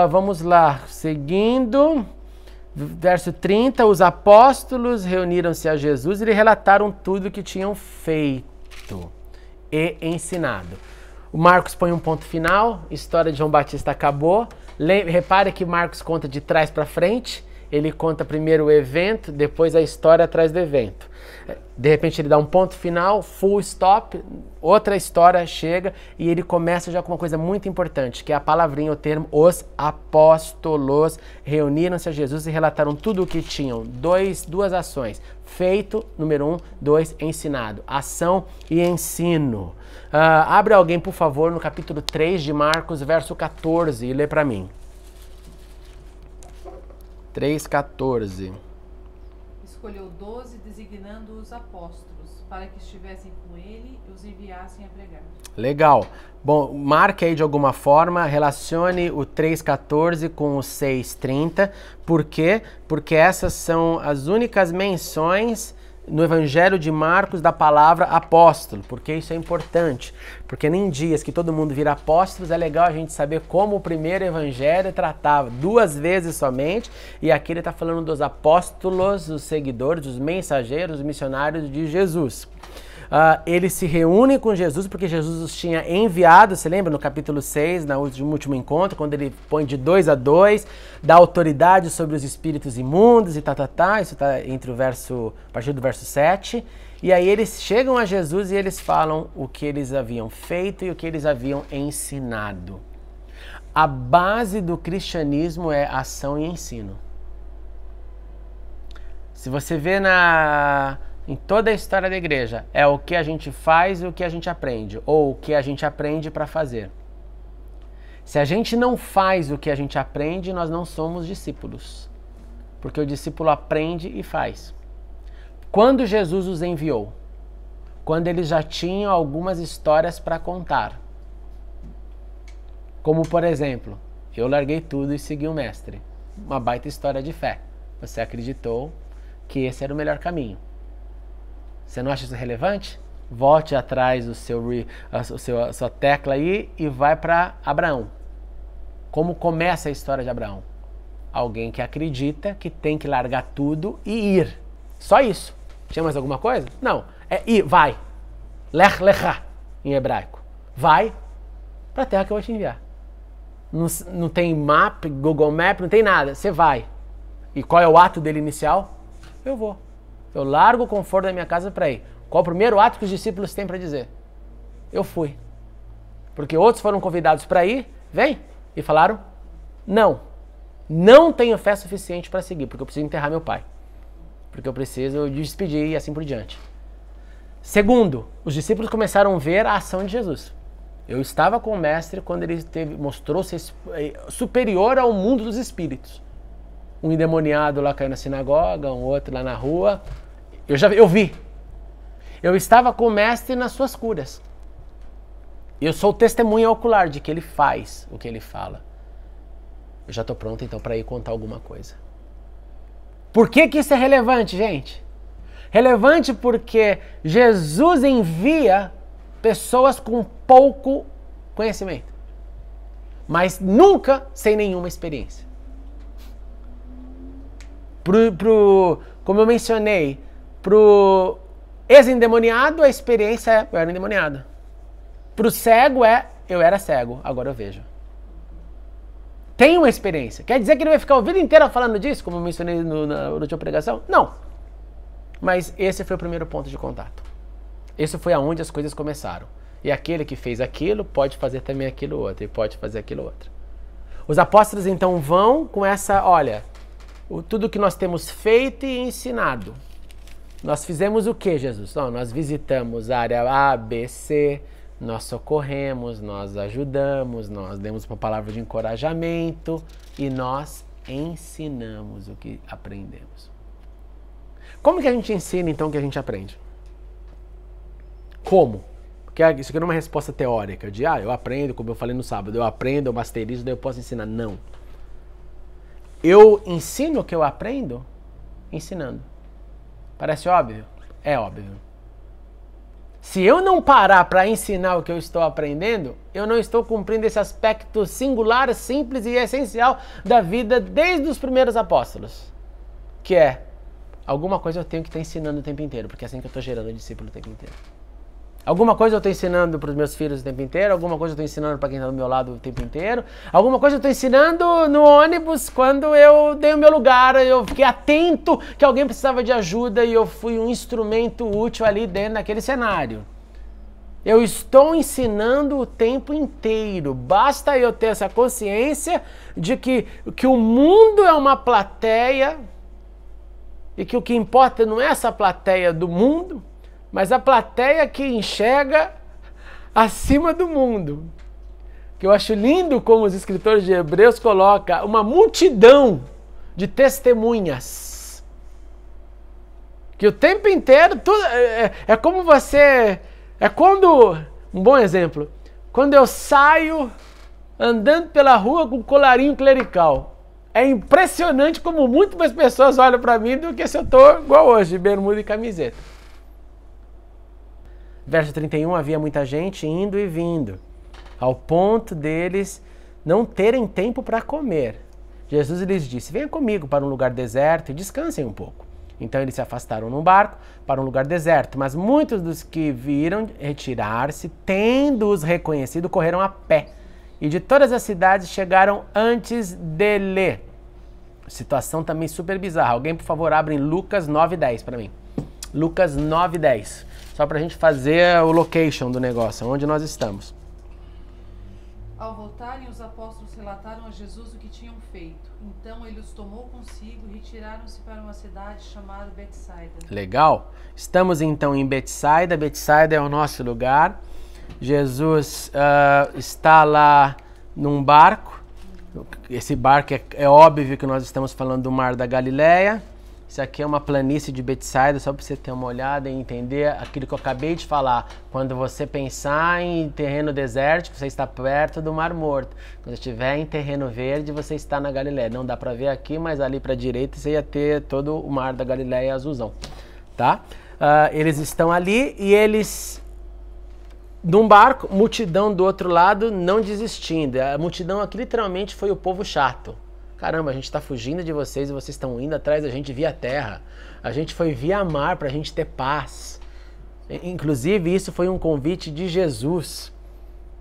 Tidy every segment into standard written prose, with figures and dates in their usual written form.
Vamos lá, seguindo. Verso 30, os apóstolos reuniram-se a Jesus e lhe relataram tudo o que tinham feito e ensinado. O Marcos põe um ponto final, a história de João Batista acabou. Repare que Marcos conta de trás para frente, ele conta primeiro o evento, depois a história atrás do evento. De repente ele dá um ponto final, full stop, outra história chega e ele começa já com uma coisa muito importante, que é a palavrinha, o termo, os apóstolos reuniram-se a Jesus e relataram tudo o que tinham. Duas ações, feito, número 1, 2, ensinado, ação e ensino. Abre alguém, por favor, no capítulo 3 de Marcos, verso 14 e lê para mim. 3:14. Escolheu 12, designando os apóstolos, para que estivessem com ele e os enviassem a pregar. Legal. Bom, marque aí de alguma forma, relacione o 3:14 com o 6:30. Por quê? Porque essas são as únicas menções no Evangelho de Marcos da palavra apóstolo, porque isso é importante, porque em dias que todo mundo vira apóstolos, é legal a gente saber como o primeiro evangelho tratava 2 vezes somente, e aqui ele está falando dos apóstolos, os seguidores, os mensageiros, os missionários de Jesus. Eles se reúnem com Jesus porque Jesus os tinha enviado, você lembra no capítulo 6, no último encontro, quando ele põe de 2 a 2, dá autoridade sobre os espíritos imundos e isso está entre a partir do verso 7, e aí eles chegam a Jesus e eles falam o que eles haviam feito e o que eles haviam ensinado. A base do cristianismo é ação e ensino. Se você vê em toda a história da igreja, é o que a gente faz e o que a gente aprende, ou o que a gente aprende para fazer. Se a gente não faz o que a gente aprende, nós não somos discípulos, porque o discípulo aprende e faz. Quando Jesus os enviou, quando eles já tinham algumas histórias para contar, como por exemplo, eu larguei tudo e segui o mestre, uma baita história de fé, você acreditou que esse era o melhor caminho. Você não acha isso relevante? Volte atrás a sua tecla aí e vai para Abraão. Como começa a história de Abraão? Alguém que acredita que tem que largar tudo e ir. Só isso. Tinha mais alguma coisa? Não. É ir, vai. Lech lecha, em hebraico. Vai para a terra que eu vou te enviar. Não tem map, Google Map, não tem nada. Você vai. E qual é o ato dele inicial? Eu vou. Eu largo o conforto da minha casa para ir. Qual o primeiro ato que os discípulos têm para dizer? Eu fui. Porque outros foram convidados para ir, vem, e falaram, não tenho fé suficiente para seguir, porque eu preciso enterrar meu pai. Porque eu preciso despedir e assim por diante. Segundo, os discípulos começaram a ver a ação de Jesus. Eu estava com o mestre quando ele mostrou-se superior ao mundo dos espíritos. Um endemoniado lá caiu na sinagoga, um outro lá na rua. Eu vi. Eu estava com o mestre nas suas curas. Eu sou testemunha ocular de que ele faz o que ele fala. Eu já estou pronto então para ir contar alguma coisa. Por que isso é relevante, gente? Relevante porque Jesus envia pessoas com pouco conhecimento, mas nunca sem nenhuma experiência. Como eu mencionei, pro ex-endemoniado a experiência é eu era endemoniado. Pro cego eu era cego, agora eu vejo. Tem uma experiência. Quer dizer que ele vai ficar a vida inteira falando disso, como eu mencionei na última pregação? Não. Mas esse foi o primeiro ponto de contato. Esse foi aonde as coisas começaram. E aquele que fez aquilo pode fazer também aquilo outro, e pode fazer aquilo outro. Os apóstolos então vão com essa, olha, tudo que nós temos feito e ensinado. Nós fizemos o que, Jesus? Não, nós visitamos a área A, B, C, nós socorremos, nós ajudamos, nós demos uma palavra de encorajamento e nós ensinamos o que aprendemos. Como que a gente ensina então o que a gente aprende? Como? Porque isso aqui não é uma resposta teórica de, eu aprendo, como eu falei no sábado, eu aprendo, eu masterizo, daí eu posso ensinar. Não. Eu ensino o que eu aprendo ensinando. Parece óbvio? É óbvio. Se eu não parar para ensinar o que eu estou aprendendo, eu não estou cumprindo esse aspecto singular, simples e essencial da vida desde os primeiros apóstolos. Que é, alguma coisa eu tenho que estar ensinando o tempo inteiro, porque é assim que eu estou gerando discípulo o tempo inteiro. Alguma coisa eu estou ensinando para os meus filhos o tempo inteiro, alguma coisa eu estou ensinando para quem está do meu lado o tempo inteiro, alguma coisa eu estou ensinando no ônibus quando eu dei o meu lugar, eu fiquei atento que alguém precisava de ajuda e eu fui um instrumento útil ali dentro daquele cenário. Eu estou ensinando o tempo inteiro, basta eu ter essa consciência de que o mundo é uma plateia e que o que importa não é essa plateia do mundo, mas a plateia que enxerga acima do mundo. Que eu acho lindo como os escritores de Hebreus colocam uma multidão de testemunhas. Que o tempo inteiro, tudo, é como você... É quando... Um bom exemplo. Quando eu saio andando pela rua com colarinho clerical. É impressionante como muito mais pessoas olham para mim do que se eu estou igual hoje, bermuda e camiseta. Verso 31, havia muita gente indo e vindo, ao ponto deles não terem tempo para comer. Jesus lhes disse, venha comigo para um lugar deserto e descansem um pouco. Então eles se afastaram num barco para um lugar deserto, mas muitos dos que viram retirar-se, tendo-os reconhecido, correram a pé. E de todas as cidades chegaram antes dele. Situação também super bizarra. Alguém, por favor, abre em Lucas 9:10 para mim. Lucas 9:10. Só para a gente fazer o location do negócio, onde nós estamos. Ao voltarem, os apóstolos relataram a Jesus o que tinham feito. Então ele os tomou consigo e retiraram-se para uma cidade chamada Betsaida. Legal. Estamos então em Betsaida. Betsaida é o nosso lugar. Jesus está lá num barco. Esse barco é óbvio que nós estamos falando do Mar da Galileia. Isso aqui é uma planície de Betsaida, só para você ter uma olhada e entender aquilo que eu acabei de falar. Quando você pensar em terreno desértico, você está perto do Mar Morto. Quando estiver em terreno verde, você está na Galileia. Não dá para ver aqui, mas ali para a direita você ia ter todo o Mar da Galileia azulzão. Tá? Eles estão ali e eles... Num barco, multidão do outro lado não desistindo. A multidão aqui literalmente foi o povo chato. Caramba, a gente está fugindo de vocês e vocês estão indo atrás da gente via terra. A gente foi via mar para a gente ter paz. Inclusive, isso foi um convite de Jesus.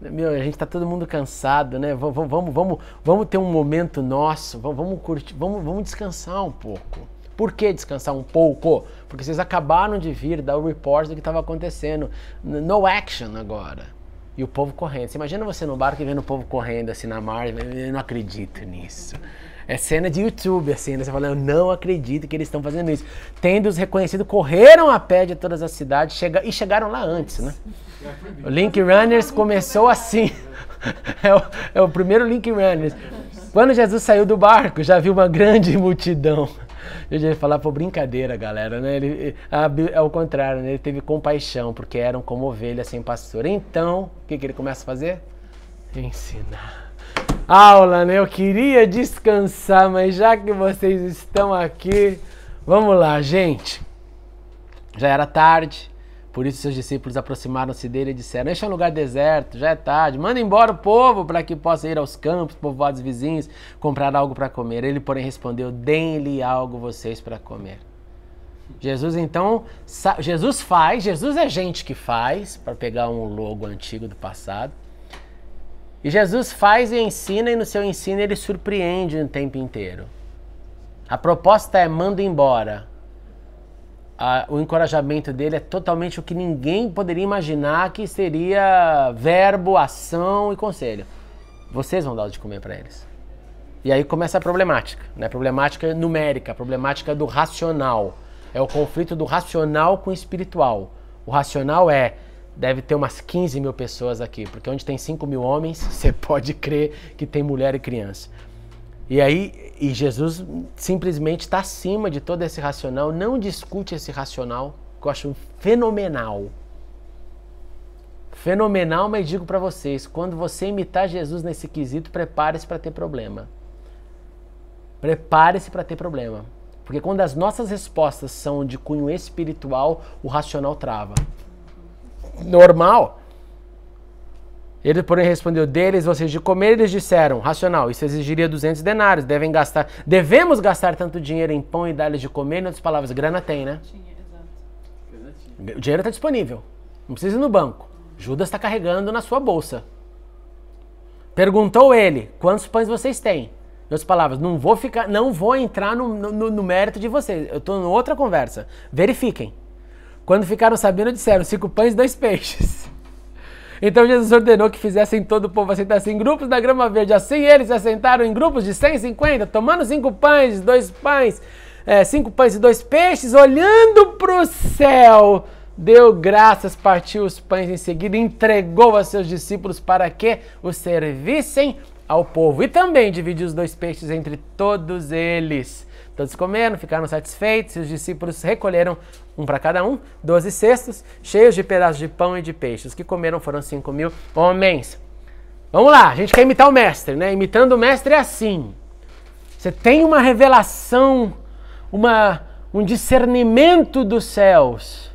Meu, a gente está todo mundo cansado, né? Vamos ter um momento nosso, vamos curtir, vamos descansar um pouco. Por que descansar um pouco? Porque vocês acabaram de vir dar o report do que estava acontecendo. No action agora. E o povo correndo. Você imagina você no barco e vendo o povo correndo assim na mar. Eu não acredito nisso. É cena de YouTube, assim, né? Você fala, eu não acredito que eles estão fazendo isso. Tendo-os reconhecido, correram a pé de todas as cidades e chegaram lá antes, né? O Link Runners começou assim. É o primeiro Link Runners. Quando Jesus saiu do barco, já viu uma grande multidão. Eu já ia falar, pô, brincadeira, galera, né? É o contrário, né? Ele teve compaixão, porque eram como ovelhas sem pastor. Então, o que ele começa a fazer? Ensinar. Aula, né? Eu queria descansar, mas já que vocês estão aqui, vamos lá, gente. Já era tarde, por isso seus discípulos aproximaram-se dele e disseram, este é um lugar deserto, já é tarde, manda embora o povo para que possa ir aos campos, povoados vizinhos, comprar algo para comer. Ele, porém, respondeu, deem-lhe algo vocês para comer. Jesus, então, Jesus é gente que faz, para pegar um logo antigo do passado, e Jesus faz e ensina, e no seu ensino ele surpreende o tempo inteiro. A proposta é, manda embora. O encorajamento dele é totalmente o que ninguém poderia imaginar que seria verbo, ação e conselho. Vocês vão dar o de comer para eles. E aí começa a problemática, né? A problemática numérica, a problemática do racional. É o conflito do racional com o espiritual. O racional deve ter umas 15 mil pessoas aqui, porque onde tem 5 mil homens, você pode crer que tem mulher e criança. E Jesus simplesmente está acima de todo esse racional, não discute esse racional, que eu acho fenomenal. Fenomenal, mas digo para vocês, quando você imitar Jesus nesse quesito, prepare-se para ter problema. Prepare-se para ter problema. Porque quando as nossas respostas são de cunho espiritual, o racional trava. normal. Ele, porém, respondeu: deles vocês de comer. Eles disseram: racional, isso exigiria 200 denários. Devemos gastar tanto dinheiro em pão e dar-lhes de comer. Em outras palavras, grana tem, né? Tinha, exato. O dinheiro está disponível. Não precisa ir no banco. Judas está carregando na sua bolsa. Perguntou ele: quantos pães vocês têm? Em outras palavras, não vou entrar no mérito de vocês. Eu estou em outra conversa. Verifiquem. Quando ficaram sabendo, disseram: 5 pães e 2 peixes. Então Jesus ordenou que fizessem todo o povo assentar-se em grupos da grama verde. Assim eles se assentaram em grupos de 150, tomando 5 pães, 2 pães, 5 pães e 2 peixes, olhando para o céu, deu graças, partiu os pães em seguida, entregou a seus discípulos para que os servissem ao povo. E também dividiu os 2 peixes entre todos eles. Todos comeram, ficaram satisfeitos, e os discípulos recolheram, um para cada um, 12 cestos, cheios de pedaços de pão e de peixe. Os que comeram foram 5.000 homens. Vamos lá, a gente quer imitar o mestre, né? Imitando o mestre é assim. Você tem uma revelação, um discernimento dos céus.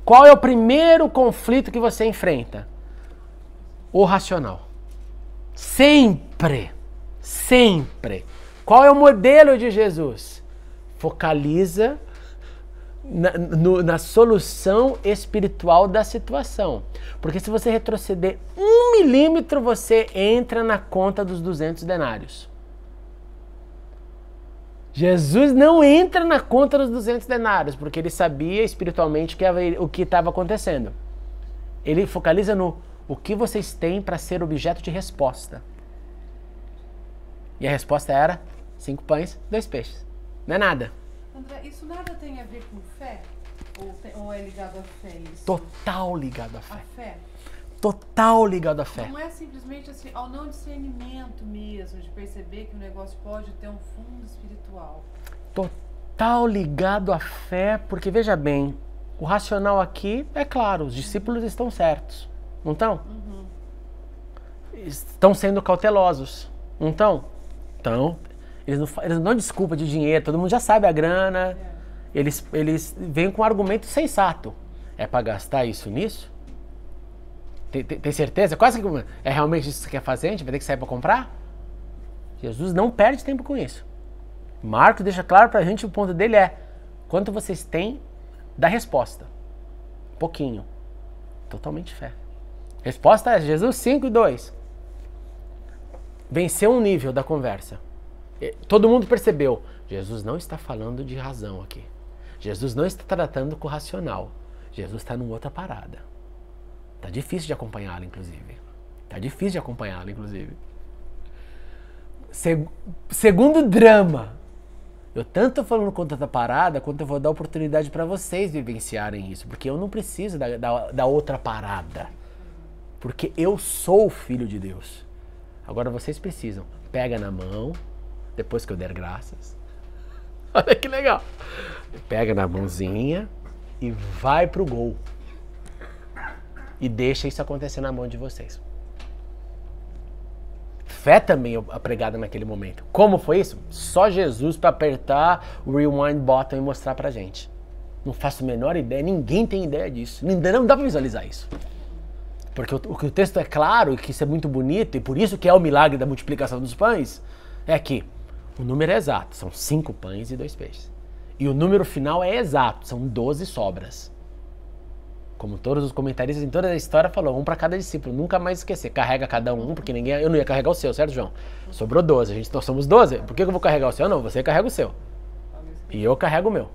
Qual é o primeiro conflito que você enfrenta? O racional. Sempre. Sempre. Qual é o modelo de Jesus? Focaliza na solução espiritual da situação. Porque se você retroceder 1 milímetro, você entra na conta dos 200 denários. Jesus não entra na conta dos 200 denários, porque ele sabia espiritualmente o que estava acontecendo. Ele focaliza no o que vocês têm para ser objeto de resposta. E a resposta era 5 pães, 2 peixes. Não é nada. André, isso nada tem a ver com fé? Ou é ligado à fé isso? Total ligado à fé. A fé? Total ligado à fé. Não é simplesmente assim, ao não discernimento mesmo, de perceber que o negócio pode ter um fundo espiritual. Total ligado à fé, porque veja bem, o racional aqui, é claro, os discípulos estão certos, não estão? Uhum. Estão sendo cautelosos, não estão? Então, eles não dão desculpa de dinheiro, todo mundo já sabe a grana, eles vêm com um argumento sensato. É para gastar isso nisso? Tem certeza? Quase que é realmente isso que você quer fazer? A gente vai ter que sair para comprar? Jesus não perde tempo com isso. Marcos deixa claro pra gente, o ponto dele é: quanto vocês têm da resposta? Pouquinho. Totalmente fé. Resposta é Jesus 5 e 2. Venceu um nível da conversa. Todo mundo percebeu. Jesus não está falando de razão aqui. Jesus não está tratando com o racional. Jesus está numa outra parada. Tá difícil de acompanhá-lo, inclusive. Segundo drama. Eu tanto estou falando contra essa parada, quanto eu vou dar oportunidade para vocês vivenciarem isso. Porque eu não preciso da outra parada. Porque eu sou o Filho de Deus. Agora vocês precisam. Pega na mão, depois que eu der graças. Olha que legal. Pega na mãozinha e vai pro gol. E deixa isso acontecer na mão de vocês. Fé também é pregada naquele momento. Como foi isso? Só Jesus para apertar o rewind button e mostrar pra gente. Não faço a menor ideia, ninguém tem ideia disso. Não dá pra visualizar isso. Porque o texto é claro e que isso é muito bonito, e por isso que é o milagre da multiplicação dos pães, é que o número é exato, são 5 pães e 2 peixes. E o número final é exato, são 12 sobras. Como todos os comentaristas em toda a história falou, um para cada discípulo, nunca mais esquecer. Carrega cada um, porque eu não ia carregar o seu, certo, João? Sobrou 12, nós somos 12, por que eu vou carregar o seu? Não, você carrega o seu. E eu carrego o meu.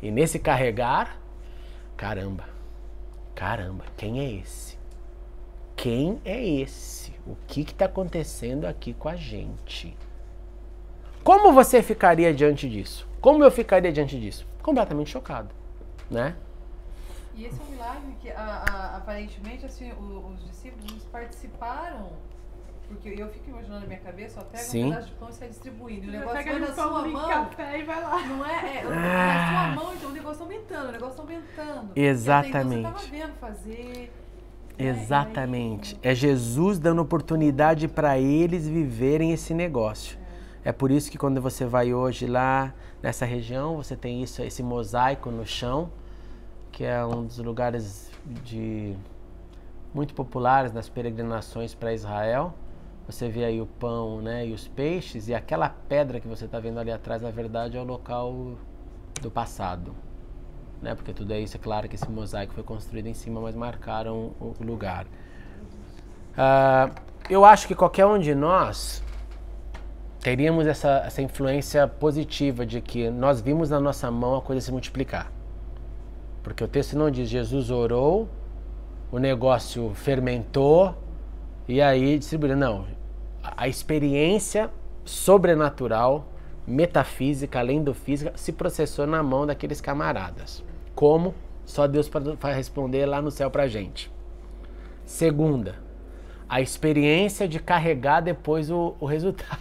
E nesse carregar, caramba, quem é esse? Quem é esse? O que está acontecendo aqui com a gente? Como você ficaria diante disso? Como eu ficaria diante disso? Completamente chocado, né? E esse é um milagre que aparentemente assim, os discípulos participaram, porque eu fico imaginando na minha cabeça, ó, pega um pedaço de pão e sai distribuindo. O negócio vai na sua mão. Café e vai lá. Não é? Na sua mão, então o negócio está aumentando, Exatamente. E até então você estava vendo fazer. Exatamente. É Jesus dando oportunidade para eles viverem esse negócio. É por isso que quando você vai hoje lá nessa região, você tem esse mosaico no chão, que é um dos lugares muito populares nas peregrinações para Israel. Você vê aí o pão, né, e os peixes, e aquela pedra que você está vendo ali atrás, na verdade, é o local do passado, né? Porque tudo isso, é claro que esse mosaico foi construído em cima, mas marcaram o lugar. Eu acho que qualquer um de nós teríamos essa influência positiva de que nós vimos na nossa mão a coisa se multiplicar. Porque o texto não diz Jesus orou, o negócio fermentou e aí distribuiu. Não, a experiência sobrenatural, metafísica, além do física, se processou na mão daqueles camaradas. Como? Só Deus vai responder lá no céu pra gente. Segunda, a experiência de carregar depois o resultado.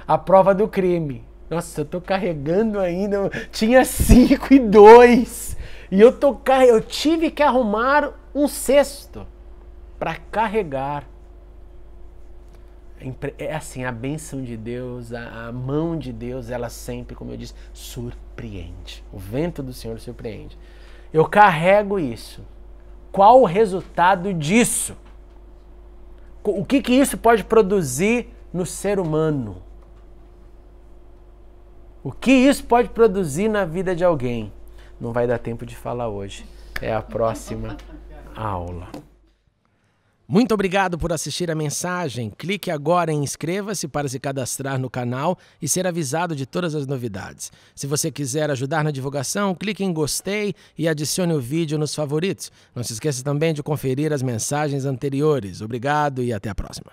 A prova do crime. Nossa, eu tô carregando ainda. Tinha 5 e 2. E eu tive que arrumar um cesto para carregar. É assim, a bênção de Deus, a mão de Deus, ela sempre, como eu disse, surpreende. O vento do Senhor surpreende. Eu carrego isso. Qual o resultado disso? O que isso pode produzir no ser humano? O que isso pode produzir na vida de alguém? Não vai dar tempo de falar hoje. É a próxima aula. Muito obrigado por assistir a mensagem. Clique agora em inscreva-se para se cadastrar no canal e ser avisado de todas as novidades. Se você quiser ajudar na divulgação, clique em gostei e adicione o vídeo nos favoritos. Não se esqueça também de conferir as mensagens anteriores. Obrigado e até a próxima.